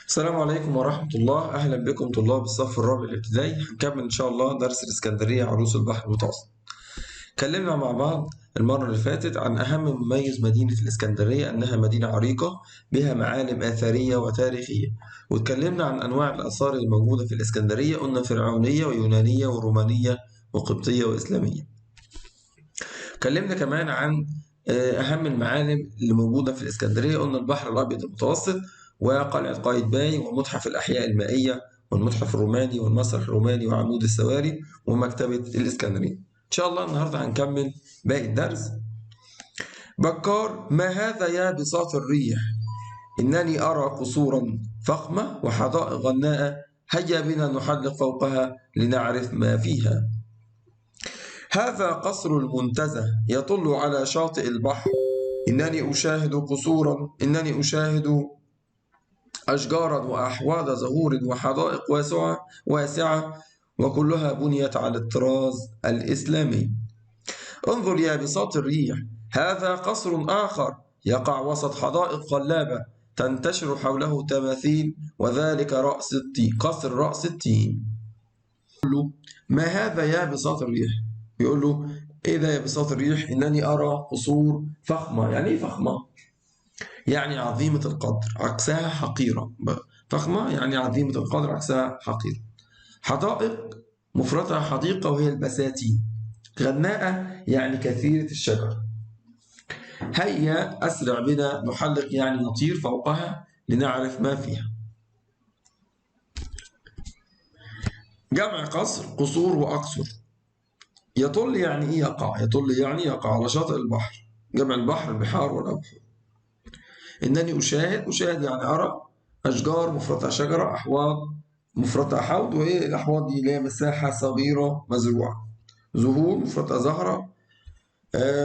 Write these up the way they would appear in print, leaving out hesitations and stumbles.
السلام عليكم ورحمة الله. أهلا بكم طلاب الصف الرابع الابتدائي. هنكمل إن شاء الله درس الإسكندرية عروس البحر المتوسط. اتكلمنا مع بعض المرة اللي فاتت عن أهم مميز مدينة الإسكندرية، أنها مدينة عريقة بها معالم آثارية وتاريخية. واتكلمنا عن أنواع الآثار الموجودة في الإسكندرية، قلنا فرعونية ويونانية ورومانية وقبطية وإسلامية. اتكلمنا كمان عن أهم المعالم اللي موجودة في الإسكندرية، قلنا البحر الأبيض المتوسط وقلعة قايتباي ومتحف الأحياء المائية والمتحف الروماني والمسرح الروماني وعمود السواري ومكتبة الإسكندرية. إن شاء الله النهاردة هنكمل باقي الدرس. بكار: ما هذا يا بساط الريح، إنني أرى قصورا فخمة وحدائق غناء، هيا بنا نحلق فوقها لنعرف ما فيها. هذا قصر المنتزه يطل على شاطئ البحر، إنني أشاهد أشجارا وأحواض زهور وحدائق واسعة وكلها بنيت على الطراز الإسلامي. انظر يا بساط الريح، هذا قصر آخر يقع وسط حدائق خلابة تنتشر حوله تماثيل، وذلك قصر رأس التين. ما هذا يا بساط الريح؟ بيقول له ايه ده يا بساط الريح؟ انني ارى قصور فخمه. يعني ايه فخمه؟ يعني عظيمه القدر، عكسها حقيره. فخمه يعني عظيمه القدر، عكسها حقيره. حدائق مفردها حديقه وهي البساتين. غناءه يعني كثيره الشجر. هيا اسرع بنا نحلق يعني نطير فوقها لنعرف ما فيها. جمع قصر: قصور وأقصر. يطل يعني إيه يقع؟ يطل يعني يقع على شاطئ البحر، جمع البحر البحار والأبحر. إنني أشاهد يعني أرى. أشجار مفردها شجرة، أحواض مفردها حوض، وإيه الأحواض دي؟ اللي هي مساحة صغيرة مزروعة. زهور مفردها زهرة.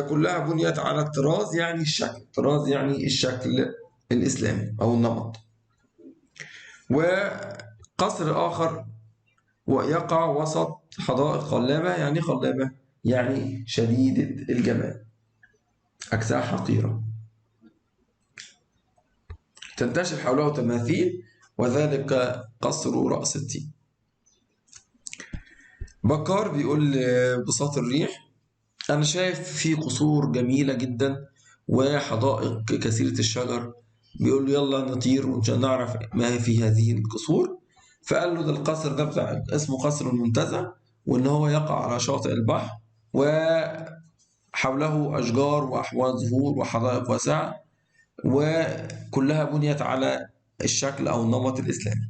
كلها بنيت على الطراز يعني الشكل، الطراز يعني الشكل الإسلامي أو النمط. وقصر آخر ويقع وسط حدائق خلابة. يعني خلابة يعني شديدة الجمال، عكسها حقيرة. تنتشر حوله تماثيل، وذلك قصر رأس التين. بكار بيقول بساط الريح: أنا شايف في قصور جميلة جدا وحدائق كثيرة الشجر. بيقول له يلا نطير ونعرف ما في هذه القصور. فقال له ده القصر ده بتاع اسمه قصر المنتزه، وإن هو يقع على شاطئ البحر، وحوله أشجار وأحواض زهور وحدائق واسعة، وكلها بنيت على الشكل أو النمط الإسلامي.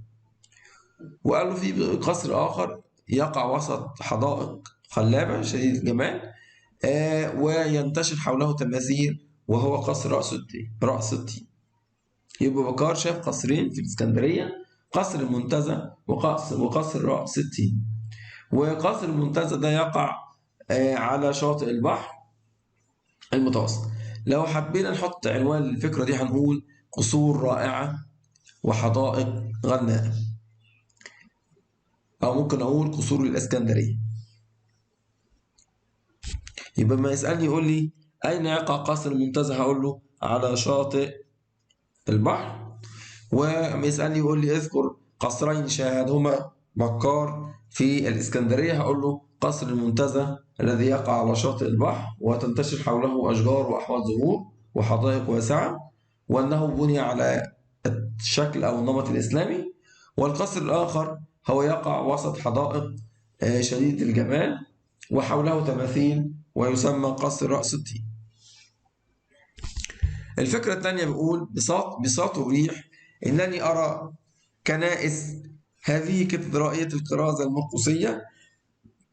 وقال له في قصر آخر يقع وسط حدائق خلابة شديد الجمال، وينتشر حوله تماثيل، وهو قصر رأس التين. يبقى بكار شاف قصرين في الإسكندرية: قصر المنتزه وقصر رأس التين. وقصر المنتزه ده يقع على شاطئ البحر المتوسط. لو حبينا نحط عنوان للفكرة دي هنقول قصور رائعة وحدائق غناء، أو ممكن أقول قصور الإسكندرية. يبقى ما يسألني يقول لي أين يقع قصر المنتزه، هقول له على شاطئ البحر. وما يسألني يقول لي اذكر قصرين شاهدهما بكار في الإسكندرية، هقول له قصر المنتزه الذي يقع على شاطئ البحر وتنتشر حوله أشجار وأحواض زهور وحدائق واسعة، وأنه بني على الشكل أو النمط الإسلامي. والقصر الآخر هو يقع وسط حدائق شديد الجمال وحوله تماثيل، ويسمى قصر رأس التين. الفكرة الثانية بيقول بساط الريح: إنني أرى كنائس. هذه كاتدرائية الكرازة المرقسية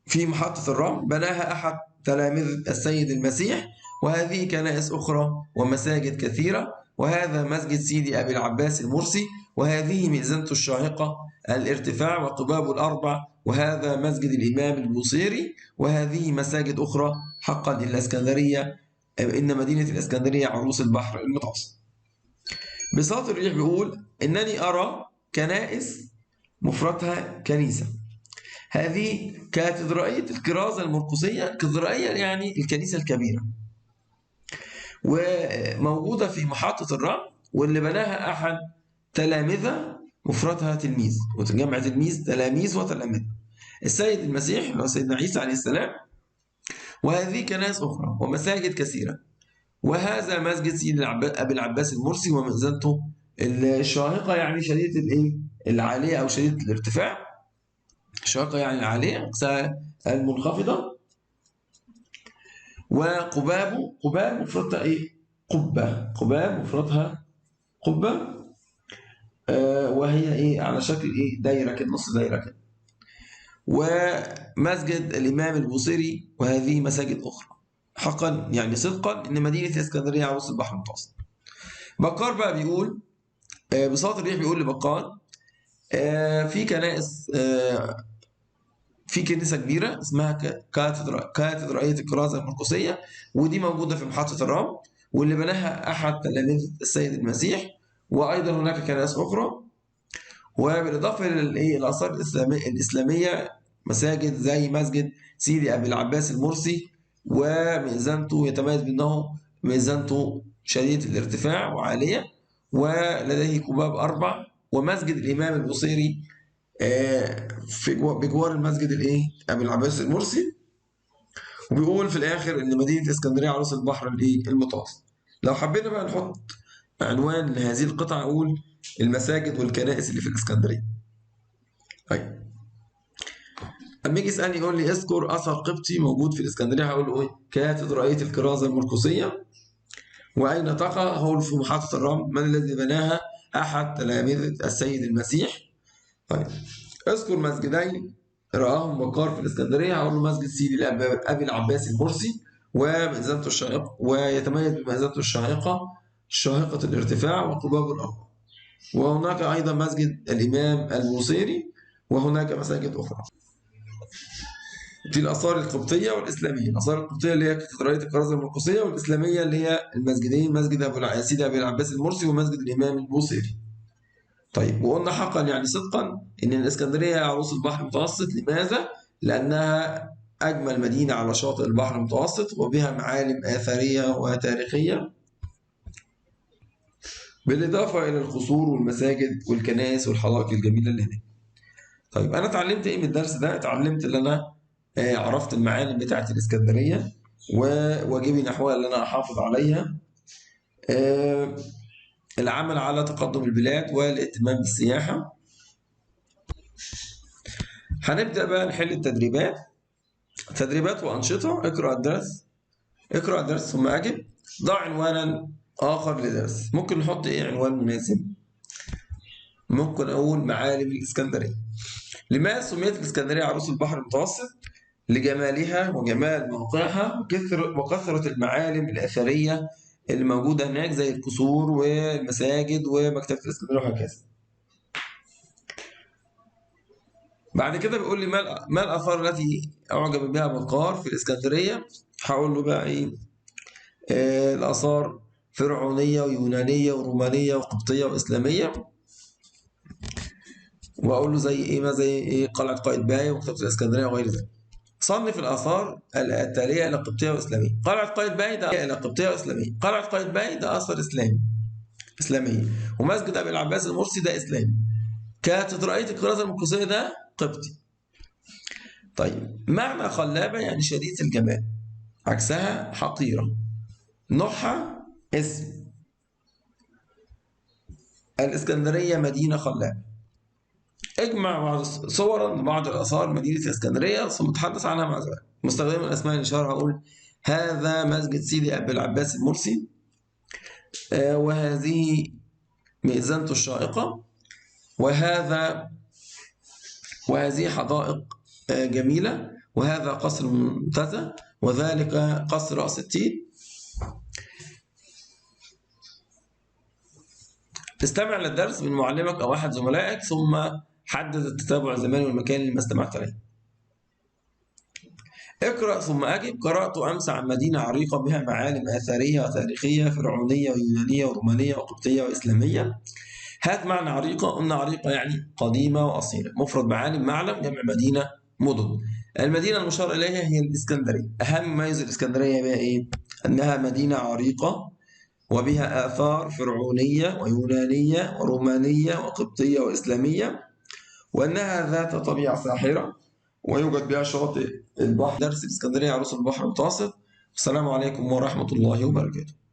في محطة الرمل، بناها أحد تلاميذ السيد المسيح. وهذه كنائس أخرى ومساجد كثيرة. وهذا مسجد سيدي أبي العباس المرسي، وهذه مئذنته الشاهقة الارتفاع وقبابه الأربع، وهذا مسجد الإمام البوصيري. وهذه مساجد أخرى. حقا الإسكندرية، إن مدينة الإسكندرية عروس البحر المتوسط. بساط الريح بيقول إنني أرى كنائس مفردها كنيسة. هذه كاتدرائية الكرازة المرقسية. كاتدرائية يعني الكنيسة الكبيرة، وموجودة في محطة الرمل، واللي بناها أحد تلامذة مفردها تلميذ، وجمع تلميذ تلاميذ وتلاميذ. السيد المسيح اللي هو سيدنا عيسى عليه السلام، وهذه كنائس أخرى ومساجد كثيرة. وهذا مسجد سيدي أبي العباس المرسي ومئذنته الشاهقة، يعني شديدة الإيه؟ العالية أو شديدة الارتفاع. الشاهقة يعني العالية، أقصاها المنخفضة. وقباب، قباب مفردها إيه؟ قبة. قباب مفردها قبة. وهي إيه؟ على شكل إيه؟ دايرة كده، نص دايرة كده. ومسجد الإمام البوصيري، وهذه مساجد أخرى. حقا يعني صدقا إن مدينة الإسكندرية عروس البحر المتوسط. بكار بقى بيقول بساط الريح بيقول لبقال في كنائس، في كنيسة كبيرة اسمها كاتدرائية الكرازة المرقسية، ودي موجودة في محطة الرمل، واللي بناها أحد تلاميذ السيد المسيح. وأيضا هناك كنائس أخرى. وبالإضافة للآثار الإسلامية مساجد زي مسجد سيدي أبي العباس المرسي، ومئذنته يتميز بأنه مئذنته شديدة الارتفاع وعالية، ولديه قباب 4. ومسجد الإمام البوصيري بجوار المسجد أبي العباس المرسي. وبيقول في الآخر إن مدينة اسكندرية عروس البحر المتوسط. لو حبينا بقى نحط عنوان لهذه القطعة، أقول المساجد والكنائس اللي في الإسكندرية. طيب، اما يجي يسالني يقول لي اذكر اثر قبطي موجود في الاسكندريه، هقول له ايه؟ كاتدرائيه الكرازه المرقسيه. واين تقع؟ هقول في محطه الرمل. من الذي بناها؟ احد تلاميذ السيد المسيح. طيب، اذكر مسجدين راهم بكار في الاسكندريه، هقول له مسجد سيدي ابي العباس المرسي ومئذنته الشاهقه، ويتميز بمئذنته الشاهقه شاهقه الارتفاع وقباب الارض. وهناك ايضا مسجد الامام البوصيري، وهناك مساجد اخرى. دي الآثار القبطية والإسلامية. الآثار القبطية اللي هي كاتدرائية الكرازة المرقسية، والإسلامية اللي هي المسجدين، مسجد سيدي أبي العباس المرسي ومسجد الإمام البوصيري. طيب، وقلنا حقا يعني صدقا إن الإسكندرية عروس البحر المتوسط. لماذا؟ لأنها أجمل مدينة على شاطئ البحر المتوسط، وبها معالم آثارية وتاريخية، بالإضافة إلى القصور والمساجد والكنائس والحدائق الجميلة اللي هناك. طيب، أنا اتعلمت إيه من الدرس ده؟ اتعلمت إن أنا عرفت المعالم بتاعت الإسكندرية، وواجبي نحوها اللي أنا أحافظ عليها. العمل على تقدم البلاد والاهتمام بالسياحة. هنبدأ بقى نحل التدريبات. تدريبات وأنشطة. اقرأ الدرس ثم أجب. ضع عنوانا آخر لدرس. ممكن نحط إيه عنوان مناسب؟ ممكن أقول معالم الإسكندرية. لماذا سميت الإسكندرية عروس البحر المتوسط؟ لجمالها وجمال موقعها وكثرة المعالم الأثرية اللي موجودة هناك، زي القصور والمساجد ومكتبة الإسكندرية وهكذا. بعد كده بيقول لي ما الآثار التي أعجب بها بكار في الإسكندرية؟ هقول له بقى إيه؟ الآثار فرعونية ويونانية ورومانية وقبطية وإسلامية. وأقول له زي إيه؟ ما زي إيه؟ قلعة قايتباي ومكتبة الإسكندرية وغير ذلك. صنف الآثار التالية إلى قبطية وإسلامية. قلعة قايتباي ده إلى قبطية وإسلامية. قلعة قايتباي ده أثر إسلامية. ومسجد أبي العباس المرسي ده إسلامي. كاتدرائية الكرازة المرقسية ده قبطي. طيب، معنى خلابة يعني شديدة الجمال، عكسها حقيرة. نوعها اسم. الإسكندرية مدينة خلابة. اجمع بعض صورا لبعض الآثار مدينة الإسكندرية ثم تحدث عنها مع ذلك. مستخدما الأسماء الإشارة هقول هذا مسجد سيدي أبي العباس المرسي، وهذه مئذنته الشائقة، وهذه حدائق جميلة، وهذا قصر منتزه، وذلك قصر رأس التين. استمع للدرس من معلمك أو أحد زملائك، ثم حدد التتابع الزماني والمكان اللي ما استمعت إليه. اقرأ ثم أجب. قرأت أمس عن مدينة عريقة بها معالم آثارية وتاريخية فرعونية ويونانية ورومانية وقبطية وإسلامية. هات معنى عريقة. قلنا عريقة يعني قديمة وأصيلة. مفرد معالم، معلم، جمع مدينة، مدن. المدينة المشار إليها هي الإسكندرية. أهم ما يميز الإسكندرية بها إيه؟ أنها مدينة عريقة، وبها آثار فرعونية ويونانية ورومانية وقبطية وإسلامية، وأنها ذات طبيعة ساحرة، ويوجد بها شاطئ البحر. درس الإسكندرية عروس البحر المتوسط. السلام عليكم ورحمة الله وبركاته.